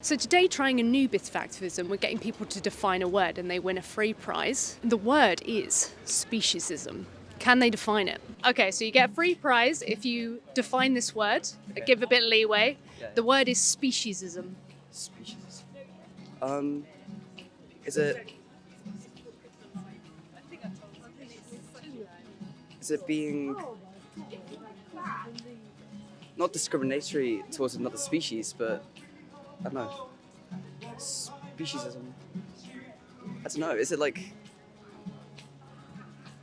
So today, trying a new bit of activism, we're getting people to define a word and they win a free prize. The word is speciesism. Can they define it? Okay, so you get a free prize if you define this word, give a bit of leeway. Yeah. The word is speciesism. Species. Is it? Is it being not discriminatory towards another species, but I don't know. Speciesism. I don't know. Is it like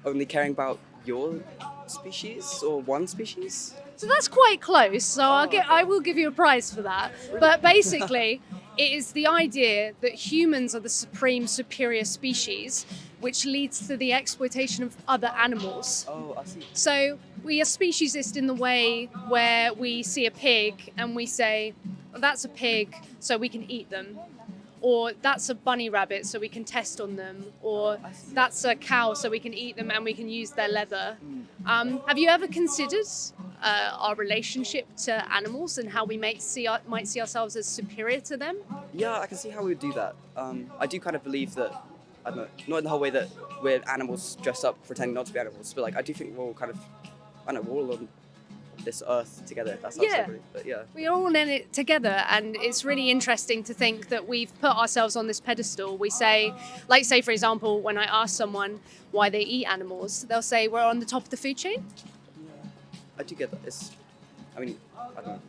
only caring about your species or one species? So that's quite close. So I will give you a prize for that. But basically, it is the idea that humans are the supreme superior species, which leads to the exploitation of other animals. Oh, I see. So we are speciesist in the way where we see a pig and we say, "Oh, that's a pig, so we can eat them." Or that's a bunny rabbit, so we can test on them. Or that's a cow, so we can eat them and we can use their leather. Have you ever considered our relationship to animals and how we might see ourselves as superior to them? Yeah, I can see how we would do that. I do kind of believe that, I don't know, not in the whole way that we're animals dressed up pretending not to be animals, but like I do think we're all kind of, I don't know, we're all on this earth together. That sounds Yeah. so rude, but yeah. We're all in it together, and it's really interesting to think that we've put ourselves on this pedestal. We say, say for example, when I ask someone why they eat animals, they'll say we're on the top of the food chain. I do get that. I don't know.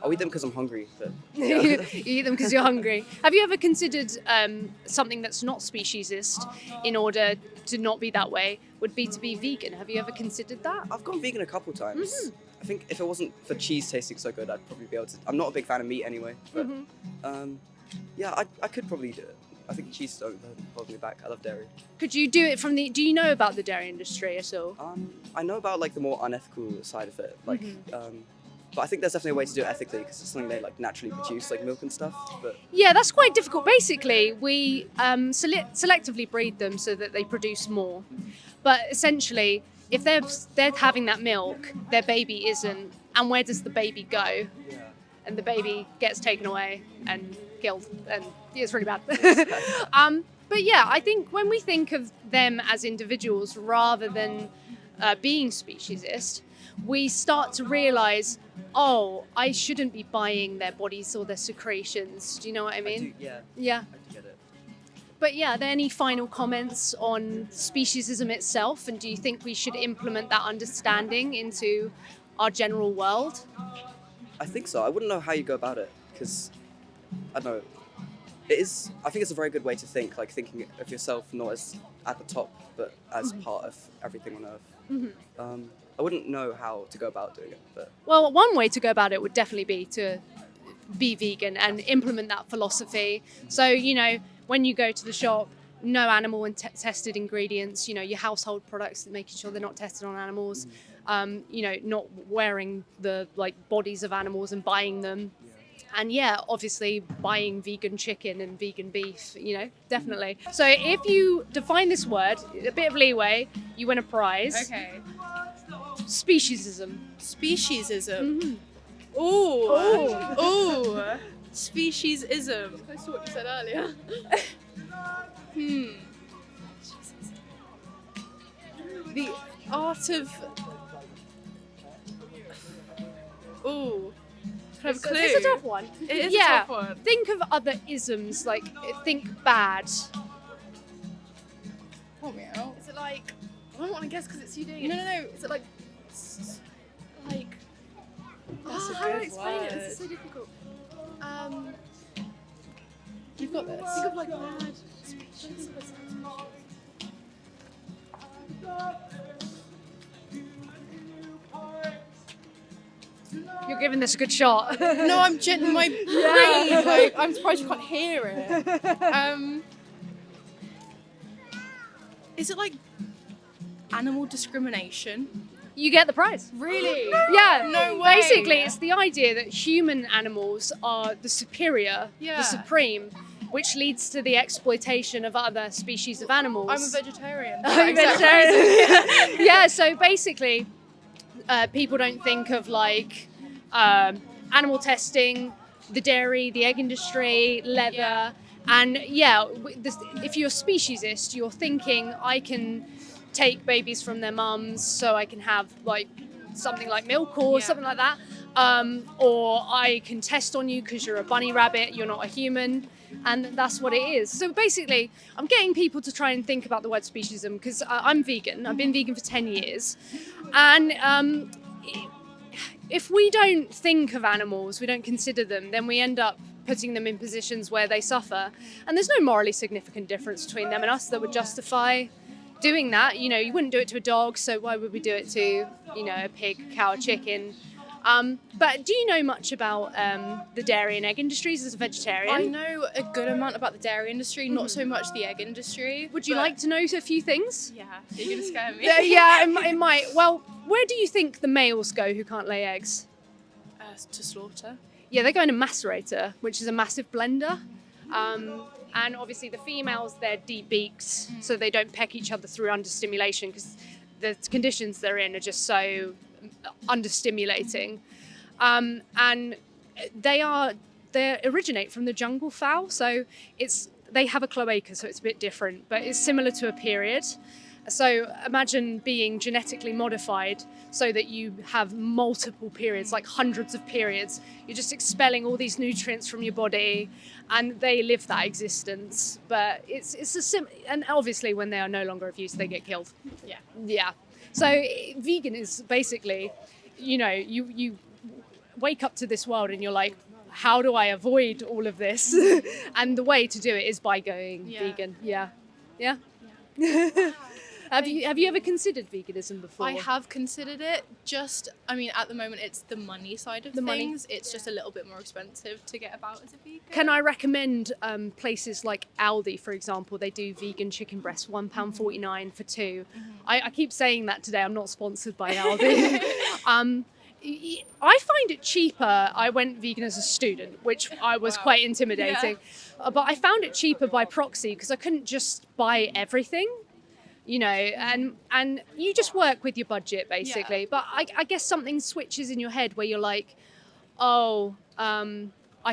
I'll eat them because I'm hungry, but You yeah. eat them because you're hungry. Have you ever considered something that's not speciesist in order to not be that way would be to be vegan? Have you ever considered that? I've gone vegan a couple times. I think if it wasn't for cheese tasting so good, I'd probably be able to. I'm not a big fan of meat anyway, but yeah, I could probably do it. I think cheese don't hold me back. I love dairy. Could you do it from do you know about the dairy industry at all? I know about like the more unethical side of it, like, but I think there's definitely a way to do it ethically because it's something they like naturally produce, like milk and stuff. But Yeah, that's quite difficult. Basically, we selectively breed them so that they produce more. But essentially, if they're having that milk, their baby isn't, and where does the baby go? And the baby gets taken away and killed, and it's really bad. But yeah, I think when we think of them as individuals rather than being speciesist, we start to realise, oh, I shouldn't be buying their bodies or their secretions. Do you know what I mean? Yeah, Yeah. I do get it. But yeah, are there any final comments on speciesism itself? And do you think we should implement that understanding into our general world? I think so. I wouldn't know how you go about it because I don't know. I think it's a very good way to think, like thinking of yourself not as at the top, but as part of everything on Earth. I wouldn't know how to go about doing it, but Well, one way to go about it would definitely be to be vegan and implement that philosophy. So, when you go to the shop, no animal and tested ingredients, your household products, making sure they're not tested on animals, not wearing the bodies of animals and buying them. And yeah, obviously buying vegan chicken and vegan beef, definitely. So if you define this word, a bit of leeway, you win a prize. Okay. Speciesism. Speciesism. Ooh. Ooh. Speciesism. That's what you said earlier. The art of. Ooh. Can I have a clue? It's a tough one. It is Yeah. a tough one. Think of other isms, think bad. Help me out. Is it like, I don't want to guess because it's you doing it. No. Is it like, That's a how do I good explain it? This word. is so difficult. You've got this. Think of like bad. You're giving this a good shot. No, I'm my brain. I'm surprised you can't hear it. Is it like animal discrimination? You get the prize. Really? Yeah. No way. Basically, it's the idea that human animals are the superior, Yeah. the supreme, which leads to the exploitation of other species of animals. I'm a vegetarian. I'm a vegetarian. Yeah, so basically, people don't think of animal testing the dairy, the egg industry, leather. Yeah. And if you're a speciesist, you're thinking, I can take babies from their mums so I can have like something like milk or something like that. Or I can test on you because you're a bunny rabbit, you're not a human. And that's what it is. So basically, I'm getting people to try and think about the word speciesism because I'm vegan. I've been vegan for 10 years. And if we don't think of animals, we don't consider them, then we end up putting them in positions where they suffer. And there's no morally significant difference between them and us that would justify doing that. You know, you wouldn't do it to a dog, so why would we do it to, a pig, a cow, a chicken? But do you know much about the dairy and egg industries as a vegetarian? I know a good amount about the dairy industry, not so much the egg industry. Would you like to know a few things? Yeah, you're going to scare me. Yeah, it might. Well, where do you think the males go who can't lay eggs? To slaughter. Yeah, they go in a macerator, which is a massive blender. And obviously the females, they're deep beaks, so they don't peck each other through understimulation because the conditions they're in are just so understimulating. And they originate from the jungle fowl, so they have a cloaca, so it's a bit different, but it's similar to a period. So imagine being genetically modified so that you have multiple periods, like hundreds of periods. You're just expelling all these nutrients from your body, and they live that existence. But and obviously when they are no longer of use, they get killed. Yeah. So vegan is basically, you wake up to this world and you're like, how do I avoid all of this? And the way to do it is by going vegan. Yeah. Have you ever considered veganism before? I have considered it. At the moment, it's the money side of things. It's just a little bit more expensive to get about as a vegan. Can I recommend places like Aldi, for example? They do vegan chicken breasts, £1.49 for two. I keep saying that today. I'm not sponsored by Aldi. I find it cheaper. I went vegan as a student, which I was quite intimidating. But I found it cheaper by proxy because I couldn't just buy everything. And you just work with your budget basically. But I guess something switches in your head where you're like, I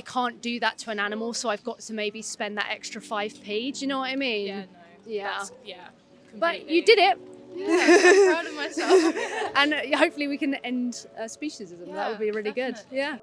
can't do that to an animal, so I've got to maybe spend that extra 5p. Do you know what I mean? Yeah, no. Yeah. Completely. But you did it. Yeah, I'm proud of myself. And hopefully we can end speciesism. Yeah, That would be really definitely. good. Yeah.